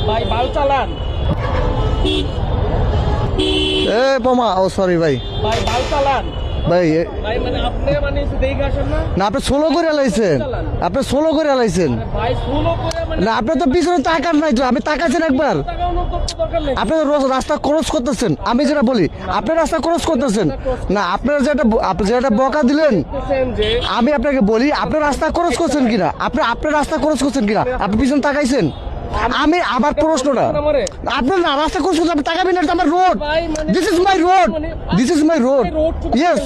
ভাই বাল চালান। এ বোমা, ও সরি ভাই। ভাই বাল চালান। ভাই ভাই মানে আপনি মানে দেখে আসেন না। না, আপনি সোলো করে আলাইছেন, আপনি সোলো করে আলাইছেন। ভাই স্লো করে মানে না, আপনি তো পিছনে তাকান নাই তো, আপনি তাকাচ্ছেন একবার। তাকানোর তো দরকার নেই। আপনি তো রাস্তা ক্রস করতেছেন, আমি যেটা বলি আপনি রাস্তা ক্রস করতেছেন না। আপনার যেটা বকা দিলেন, দেখতেছেন যে আমি আপনাকে বলি আপনি রাস্তা ক্রস করছেন কিনা, আপনি রাস্তা ক্রস করছেন কিনা, আপনি পিছনে তাকাইছেন। আমি আবার প্রশ্নটা, আপনার না রাস্তা ক্রস করছেন, আপনি তাকাবেন না, এটা আমার road, this is my road, this is my road. Yes,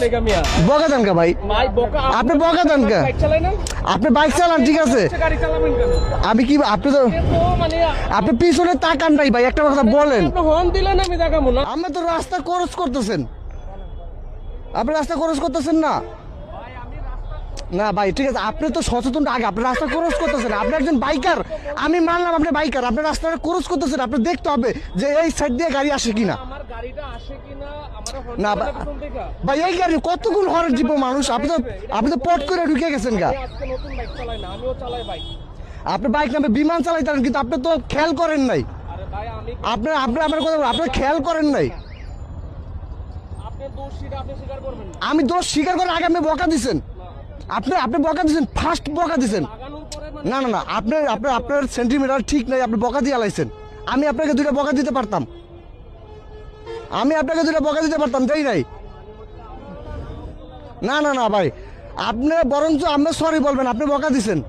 বকা দেন কা ভাই, ভাই বকা আপনি বকা দেন কা, বাইক চালায় না। আপনি বাইক চালান ঠিক আছে, গাড়ি চালাবেন কেন? আমি কি আপনি তো তো মানে আপনি পিছনে তাকান নাই ভাই, একটা কথা বলেন। আপনি হর্ন দিলেন আমি দেখাবো না। আপনি তো রাস্তা ক্রস করতেছেন, আপনি রাস্তা ক্রস করতেছেন না। না ভাই ঠিক আছে, আপনি তো সচেতন আগে, আপনি রাস্তা ক্রস করতেছেন, আপনি একজন বাইকার, আমি মানলাম আপনি বাইকার, আপনি রাস্তাটা ক্রস করতেছেন, আপনি দেখতে হবে যে এই সাইড দিয়ে গাড়ি আসে কিনা। আমার গাড়িটা আসে কিনা আমার হর্ন না দিলে পিছন থেকে। ভাই, এই গাড়ি কতক্ষণ হরে দিব মানুষ, আপনি তো পট করে ঢুকে গেছেন গা। আজকে নতুন বাইক চালাই না, আমিও চালাই বাইক। আপনি বাইক নামে বিমান চালাইতেন, কিন্তু আপনি তো খেয়াল করেন নাই। আরে ভাই আমি আপনি আমার কথা বলেন, আপনি খেয়াল করেন নাই। আপনি দোষীটা আপনি স্বীকার করবেন না। আমি দোষ স্বীকার করার আগে আপনি বকা দিছেন, আপনি বকা দিছেন, ফার্স্ট বকা দিছেন। লাগানোর পরে মানে না না না, আপনার সেন্টিমিটার ঠিক নাই, আপনি বকা দিয়ে আলাইছেন। আমি আপনাকে দুইটা বকা দিতে পারতাম, দেই নাই। না না না ভাই, আপনি বরঞ্চ আপনি সরি বলবেন, আপনি বকা দিছেন।